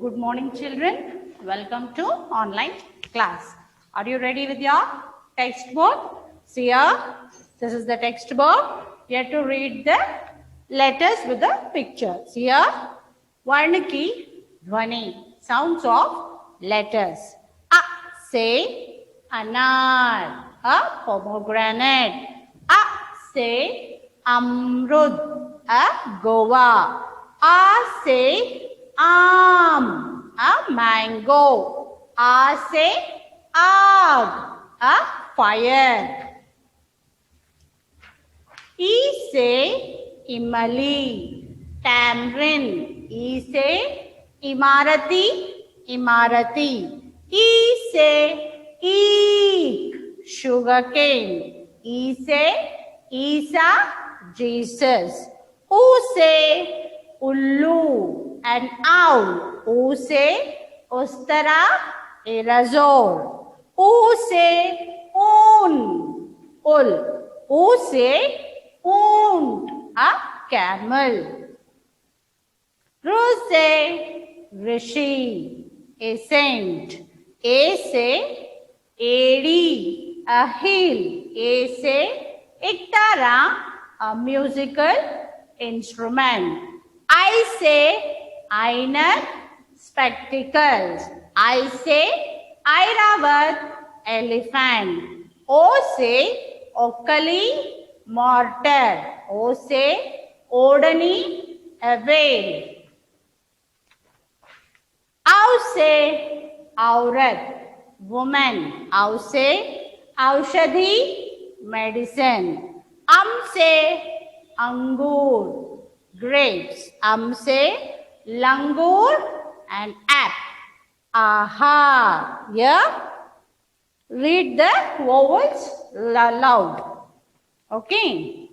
Good morning, children. Welcome to online class. Are you ready with your textbook? See here, this is the textbook. You have to read the letters with the pictures. Here, Varnaki, Dhvani, sounds of letters. A, say, anar, a pomegranate. A, say, amrud, a guava. A, say, Aam, a mango. A say aag, a fire. E say imali, tamarind. E say imarati, imarati. E say eek, sugarcane. E say Isa, Jesus. U say ullu, an owl. U say ostara, a razor. U say un, ul. U say oont, a camel. R say rishi, a saint. A say adi, a hill. A say iktara, a musical instrument. I say Ainar, spectacles. I say Airavat, elephant. O say Okali, mortar. O say Odani, a whale. Au say Aurat, woman. Au say Aushadhi, medicine. Say Angur, grapes. Say langur and app. Aha. Yeah. Read the vowels loud. Okay.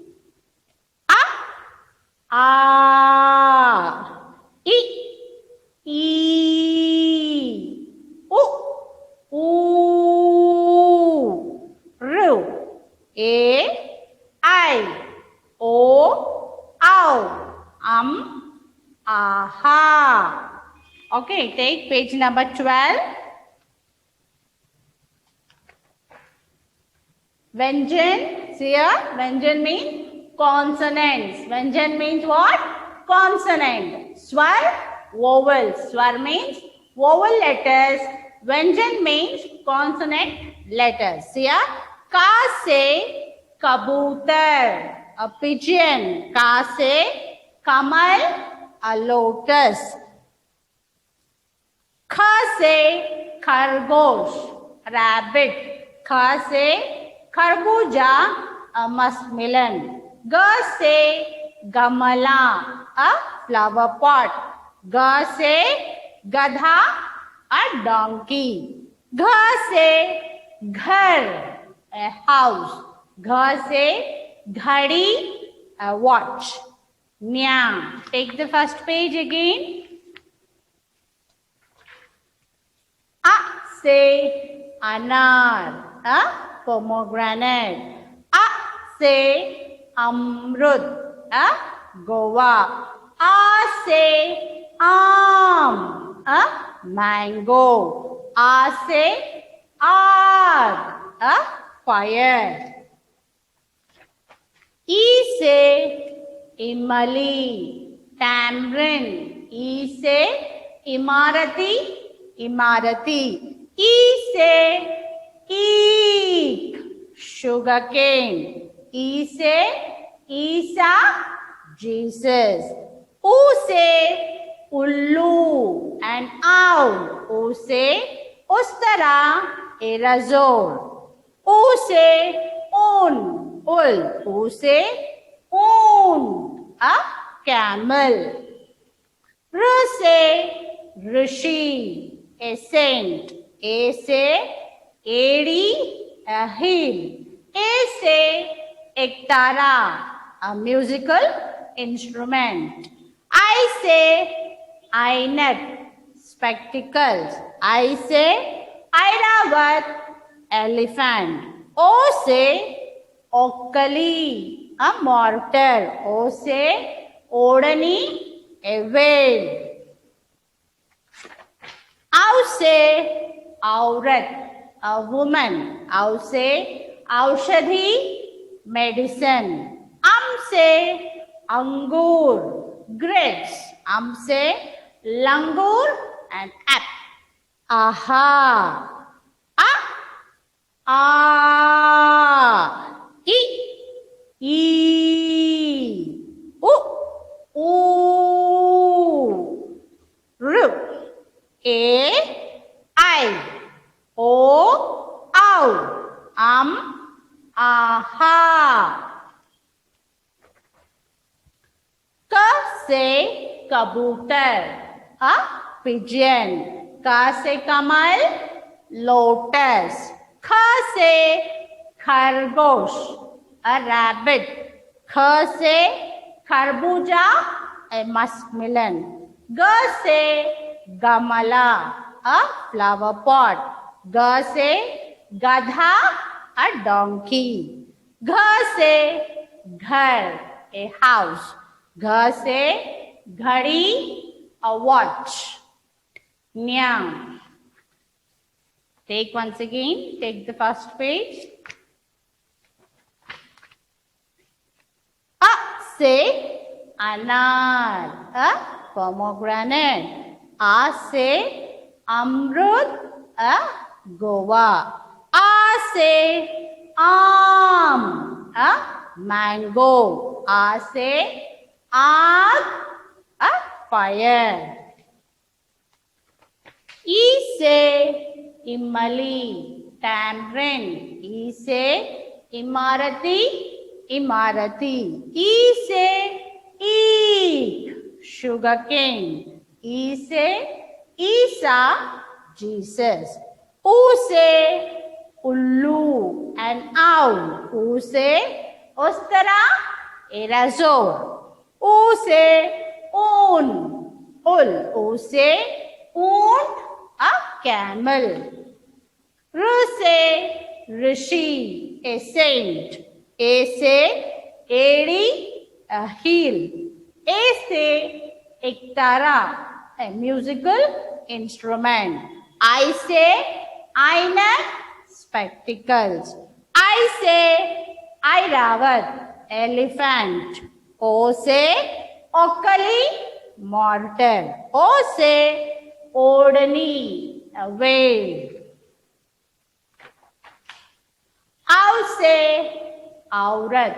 A. A. E. E. U. U. Ru. A. I. O. Ow. Aha. Okay, take page number 12. Vyanjan. See here, Vyanjan means consonants. Vyanjan means what? Consonant. Swar, vowel. Swar means vowel letters. Vyanjan means consonant letters. See here, ka say kabutar, a pigeon. Ka say kamal, a lotus. Kha say khargosh, rabbit. Kha say kharbuja, a muskmelon. Ga say gamala, a flower pot. Ga say gadha, a donkey. Gha say ghar, a house. Gha say ghadi, a watch. Nya. Take the first page again. A say anar, a pomegranate. A say amrud, a guava. A say aam, a mango. A say aag, a fire. E say imali, tamarind. E say imarati, imarati. E say eek, sugarcane. E say Isa, Jesus. U say ullu, an owl. U say ustara, a razor. U say un, ul. U say oont, a camel. R say rishi, a saint. A say adi, a hill. A say ektara, a musical instrument. I say Ainar, spectacles. I say Airavat, elephant. O say Okali, a mortar. O say Odani, a whale. से औरत, a woman. औ से औषधि, medicine. से अंगूर, grapes. से लंगूर and apple. Aha. A. A. I. E. U. U. R. A. I. O. Ow. Aha. क से कबूतर, a pigeon. क से कमल, लोटस. ख से खरगोश, a rabbit. ख से खरबूजा, a muskmelon. ग से गमला, a flower pot. ग से गधा, a donkey. घ से घर, a house. घ से घड़ी, a watch. Now, take once again, take the first page. A से अनार, a pomegranate. आ से अमरूद, a गोवा. आ से आम, a mango. आ से आग, a fire. ई से इमली, tamarind. ई से इमारती, इमारती. ई से ईख, sugarcane. ई से ईसा, Jesus. ऊ से उल्लू and owl. ऊ से उस्तरा, एराजोर. ऊ से ऊन, उल. ऊ से ऊंट, a camel. ऋ से ऋषि, a saint. ए से एड़ी, a heel. ए से एकतारा, a musical instrument. आई से ऐनक, spectacles. आई से ऐरावत, elephant. ओ से ओकली, mortar. ओ से ओढ़नी, a veil. औ से औरत,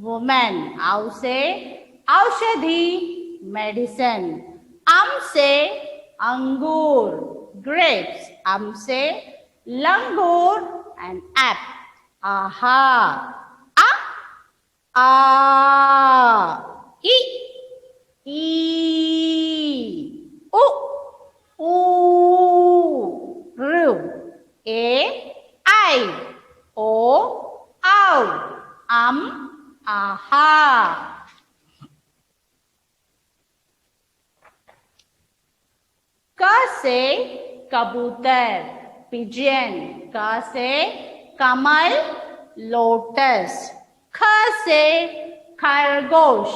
woman. औ से औषधि, medicine. से अंगूर, grapes. से लंगूर and apple. Aha. A. A. I. E. U. U. R. A. I. O. Ow. Aha. क से कबूतर, pigeon. क से कमल, लोटस. ख से खरगोश,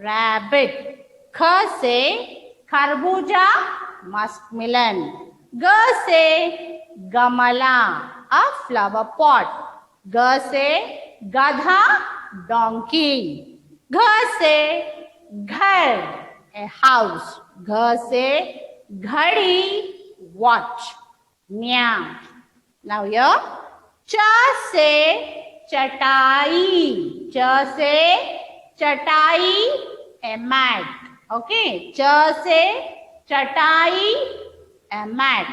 rabbit. ख से खरबूजा, muskmelon. ग से गमला, a flower pot. ग से गधा, donkey. घ से घर, a house. घ से घड़ी, watch. Now here, च से चटाई. च से चटाई, a mat. Okay. च से चटाई, a mat.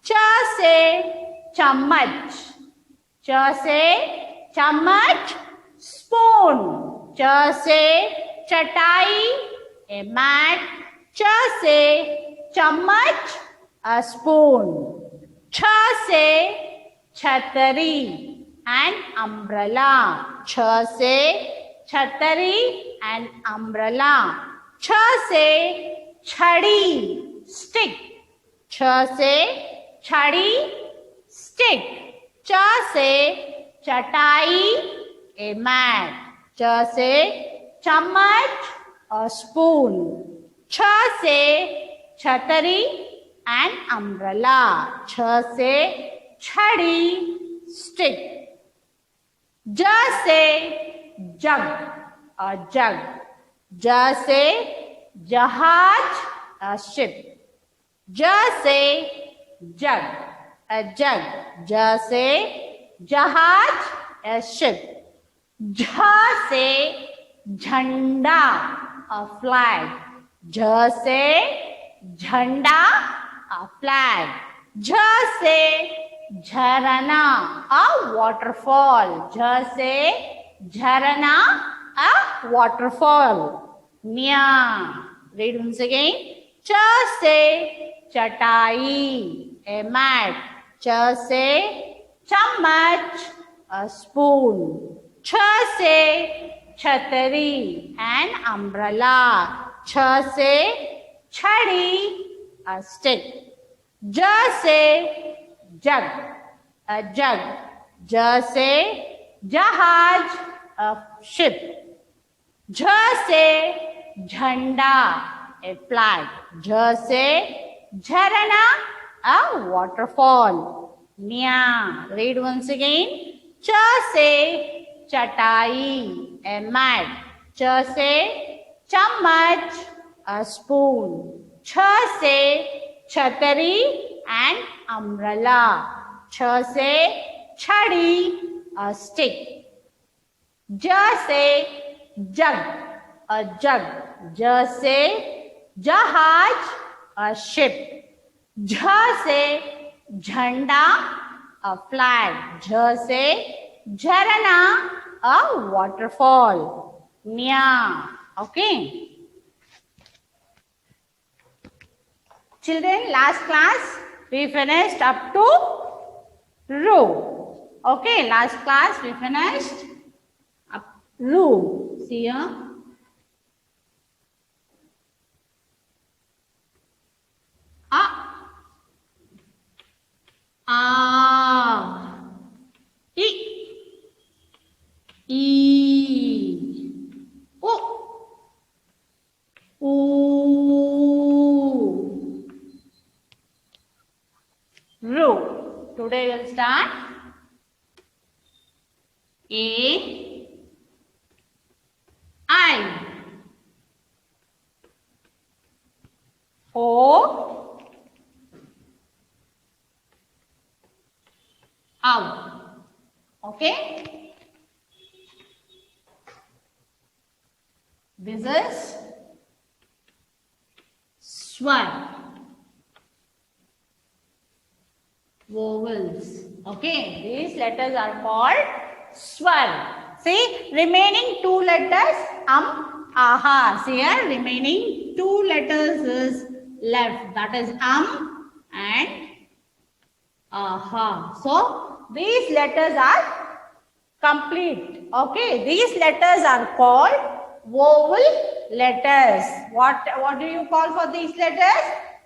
च से चम्मच. च से चम्मच, spoon. च से चटाई, a mat. च से चम्मच, a spoon. छ से छतरी and umbrella. छ से छतरी and umbrella. छ से छड़ी, stick. छ से छड़ी, stick. च से चटाई, a mat. च से चम्मच, a spoon. छ से छतरी an umbrella. छ से छड़ी, stick. ज से जग, a jug. ज से जहाज, a ship. ज से जग, a jug. ज से जहाज, a ship. झ से झंडा, a flag. झ से झंडा, a flag. झ से झरना, a waterfall. झ से झरना, a waterfall. न्या, read once again. च से चटाई, a mat. च से चम्मच, a spoon. छ से छतरी, an umbrella. छ से छड़ी, a stick. ज से जग, a jug. ज से जहाज, a ship. झ से झंडा, a flag. झ से झरना, a waterfall. न्या, read once again. च से चटाई, a mat. च से चम्मच, a spoon. छ से छतरी, an umbrella. छ से छड़ी, a stick. ज से जग, a jug. ज से जहाज, a ship. झ से झंडा, a flag. झ से झरना, a waterfall. न्या, okay. Children, last class we finished up to ru. Okay, last class we finished up ru. See here. A, a, I, E, O, U, ru. Today we'll start A, I, O, out. Okay. This is swar. Vowels. Okay. These letters are called swar. See, remaining two letters aha. See here, remaining two letters is left. That is and aha. So these letters are complete. Okay, these letters are called vowel letters. What do you call for these letters?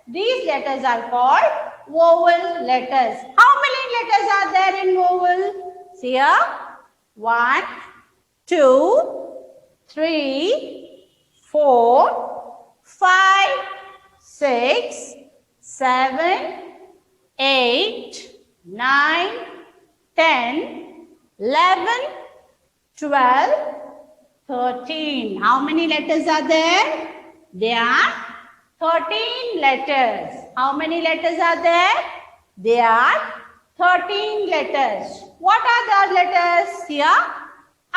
These letters are called vowel letters. How many letters are there in vowel? See here, 1, 2, 3, 4, 5, 6, 7, 8, 9, 10, 11, 12, 13. How many letters are there? There are 13 letters. How many letters are there? There are 13 letters. What are the letters here? A,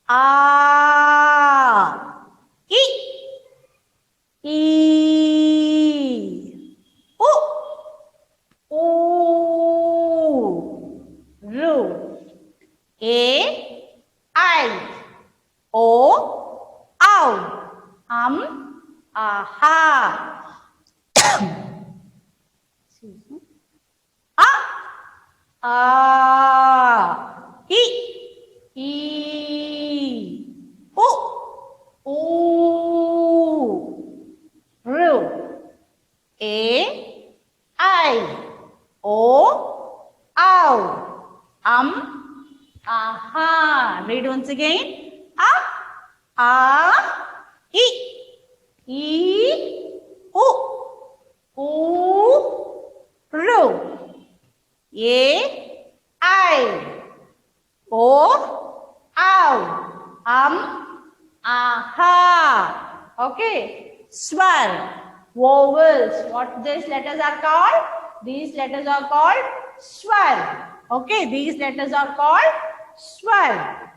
I, E, U, ru. A, I, O, ow. Aha. A, I, U, ru. A, I, O, ow. Aha. Read once again. A, I, U, A, I. O, ow. Aha. Okay. Swar. Vowels. What these letters are called? These letters are called swar. Okay. These letters are called swar.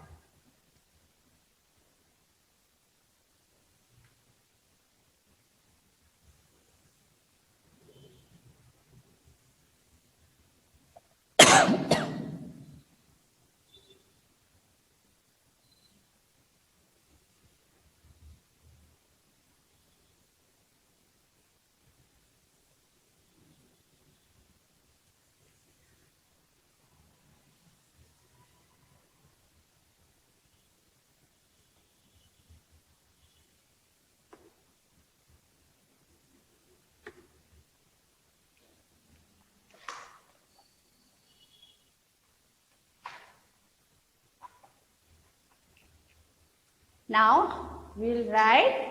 Now we'll write,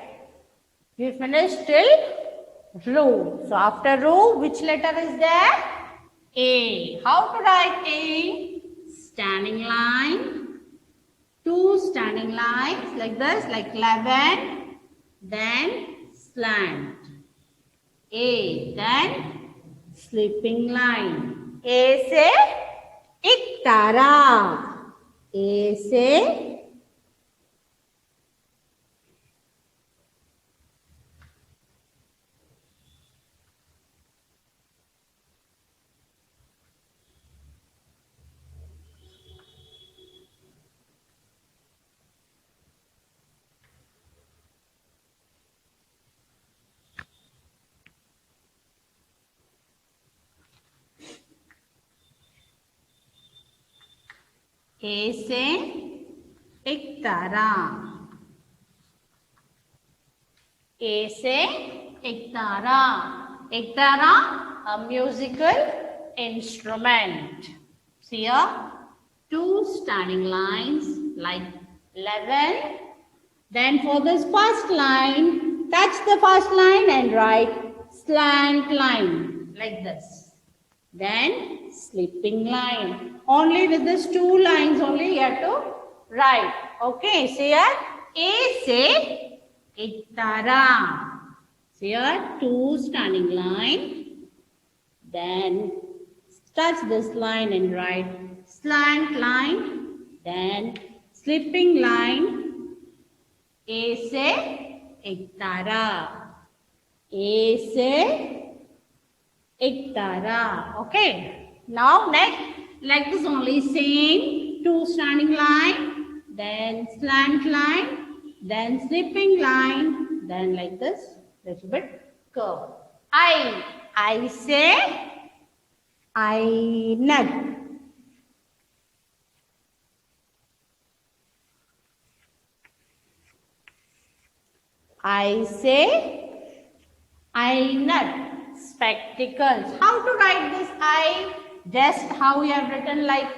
we finished till Ru. So after Ru, which letter is there? A. How to write A? Standing line, two standing lines like this, like 11, then slant. A, then sleeping line. A से एक तारा. A से एक तारा. A से एक तारा. एक तारा, a musical instrument. See here, two standing lines like 11. Then for this first line, touch the first line and write slant line like this. Then sleeping line. Only with these two lines only you have to write. Okay, see here, A से एक तारा. See here, two standing line. Then touch this line and write slant line. Then sleeping line. A से एक तारा. A से एक तारा. Okay. Now next, like this only, same, two standing line, then slant line, then sleeping line, then like this, little bit curve. I say, I nut. I say, I nut. Spectacles. How to write this I? Just how we have written like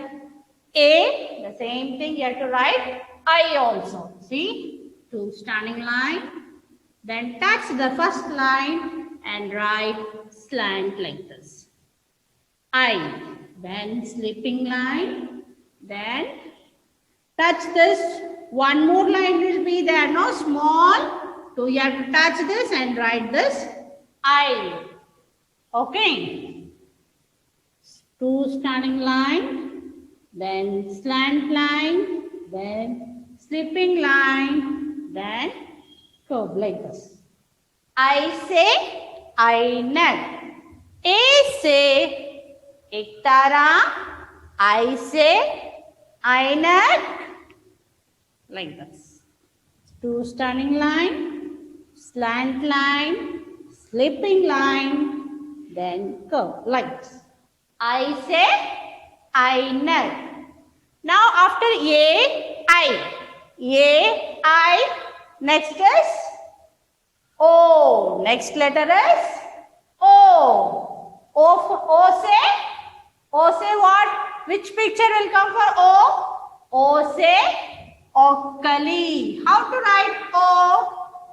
A, the same thing you have to write I also. See, two standing line, then touch the first line and write slant like this. I, then sleeping line, then touch this. One more line will be there, no small. So you have to touch this and write this I. Okay. Two standing line, then slant line, then sleeping line, then curve like this. I say, I nut. A say, ek tara. I say, I nut. Like this. Two standing line, slant line, sleeping line, then curve like this. I say, I nut. Now after A, I. Next is O. Next letter is O. O say what? Which picture will come for O? O say Okali. How to write O?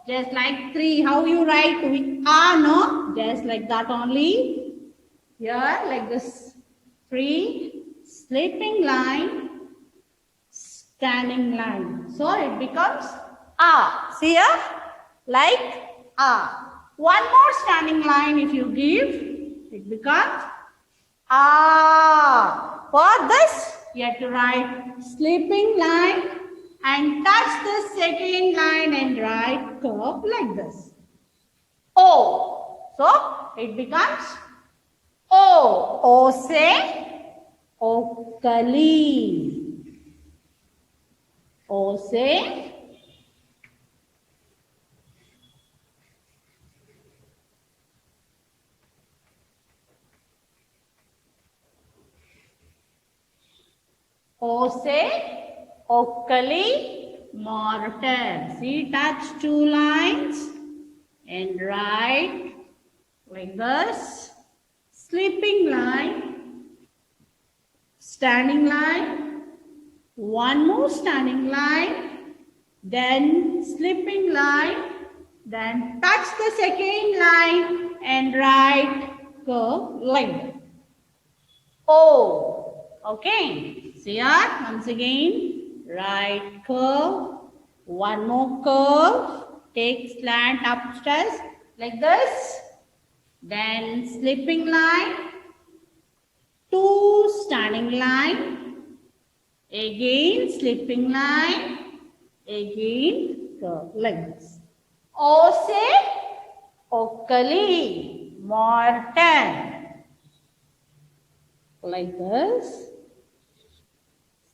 Just like 3. How you write with A, no? Just like that only. Here, like this. 3, sleeping line, standing line. So it becomes A. See here? Like A. One more standing line if you give, it becomes A. For this, you have to write sleeping line and touch the second line and write curve like this. O. So it becomes O. O say Okali. O say O say Okali mortar. See, touch two lines and write like this. Sleeping line, standing line, one more standing line, then sleeping line, then touch the second line and write curve like that. O. Okay. See here, once again, write curve, one more curve, take slant upstairs like this, then sleeping line, two standing line, again sleeping line, again curve like this. O say Okali, mortar. Like this,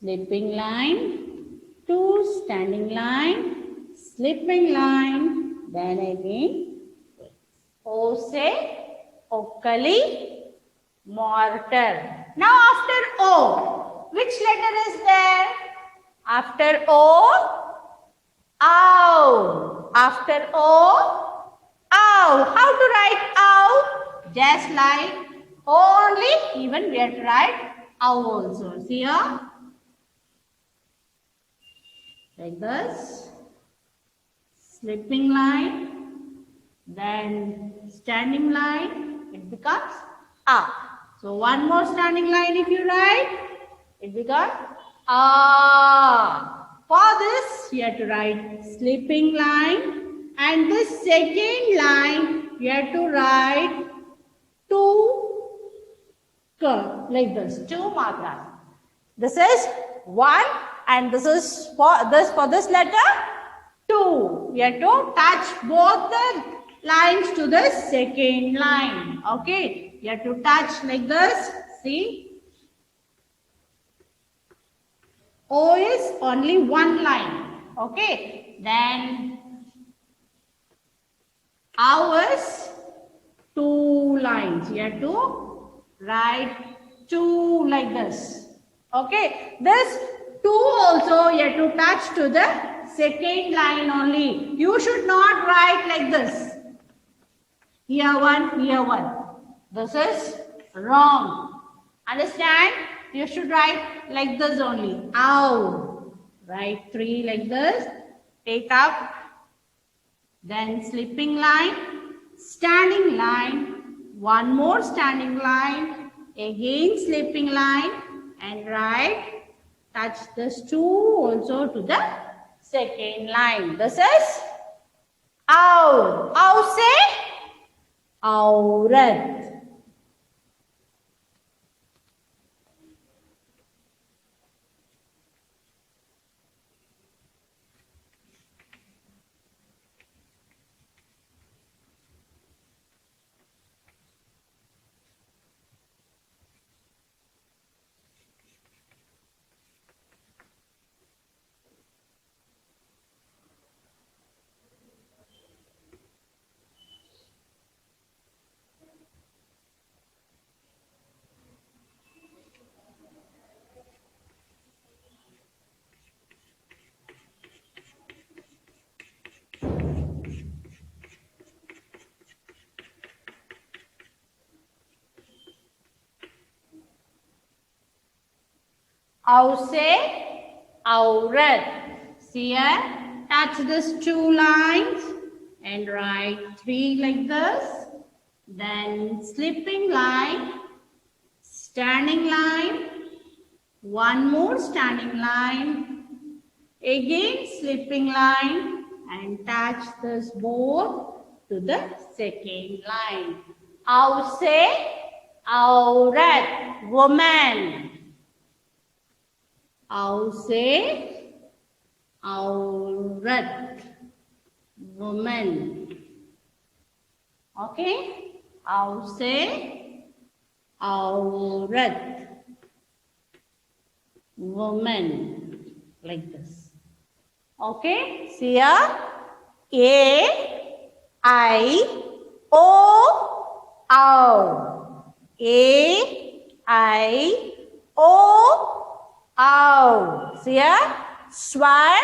sleeping line, two standing line, sleeping line, then again, O say Okali, mortar. Now after O, which letter is there? After O, ow. After O, ow. How to write ow? Just like only, even we have to write ow also. See here? Like this. Sleeping line, then standing line, it becomes A. So one more standing line if you write, it becomes A. For this, you have to write sleeping line, and the second line, you have to write two curve like this, two matras. This is 1 and this is for this letter 2. You have to touch both the lines to the second line. Okay, you have to touch like this. See, O is only one line. Okay, then ow is two lines. You have to write 2 like this. Okay, this 2 also you have to touch to the second line only. You should not write like this. Here 1, here 1. This is wrong. Understand? You should write like this only. Ow. Write 3 like this. Take up. Then sleeping line, standing line, one more standing line, again sleeping line, and write, touch this 2 also to the second line. This is ow. Ow say aurat. Ow say aurat. See here, touch these 2 lines and write 3 like this. Then sleeping line, standing line, one more standing line, again slipping line, and attach this both to the second line. Ause, aurat, woman. Ause, aurat, woman. Okay? Ause, aurat, woman. Like this. Okay? See here. A, I, O, ow. A, I, O, ow. See here. Swar,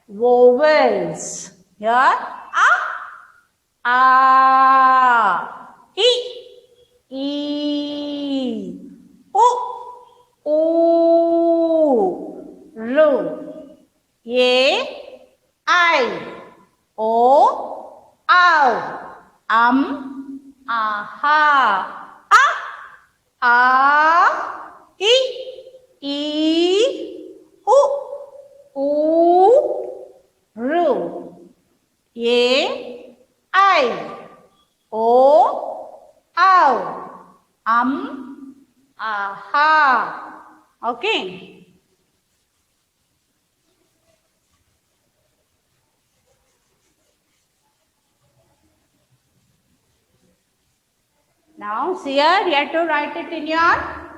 vowels. Here. A, I, E, U, O, Ru. A, I, O, ow. Aha. A, I, E, U, O, Ru. A, I, O, ow. Aha. Okay. Now, see here, you have to write it in your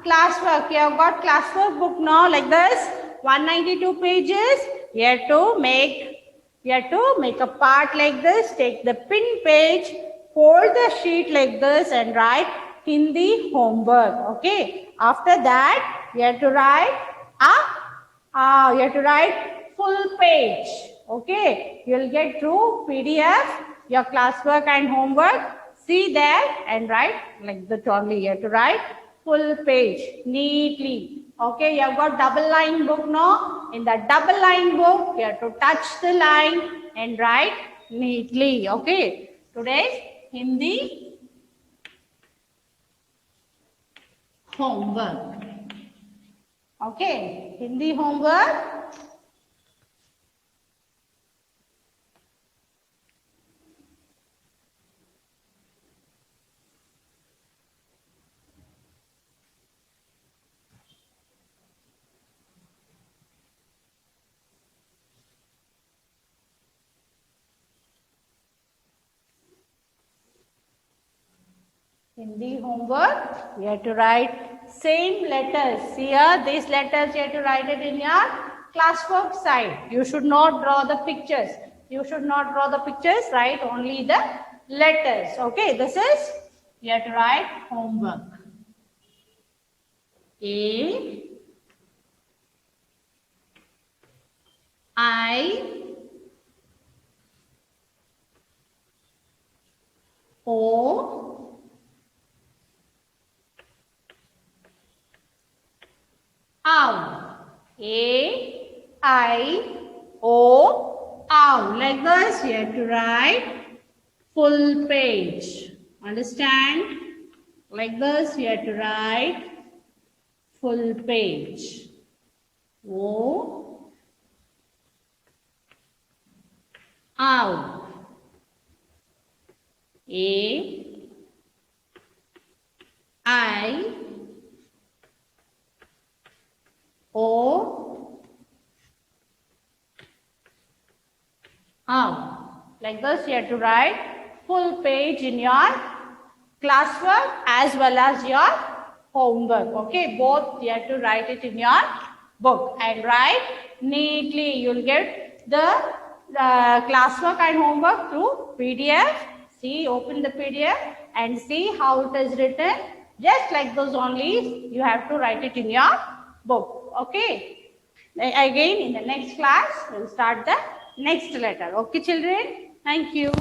classwork. You have got classwork book now like this, 192 pages. You have to make a part like this. Take the pin page, fold the sheet like this, and write Hindi homework. Okay. After that, you have to write you have to write full page. Okay. You will get through PDF your classwork and homework. See there and write like that only. You have to write full page neatly. Okay, you have got double line book now. In the double line book, you have to touch the line and write neatly. Okay, today's Hindi homework. Okay, Hindi homework. Hindi homework, you have to write same letters. See here, these letters you have to write it in your classwork side. You should not draw the pictures. You should not draw the pictures, write only the letters. Okay, this is, you have to write homework. A, I, O, ow. A, I, O, ow. Like this, you have to write full page. Understand? Like this, you have to write full page. O, ow. A, I, O, ow. Like this, you have to write full page in your classwork as well as your homework. Okay, both you have to write it in your book and write neatly. You will get the classwork and homework through PDF. See, open the PDF and see how it is written. Just like those only, you have to write it in your book. Okay. Again, in the next class, we'll start the next letter. Okay, children? Thank you.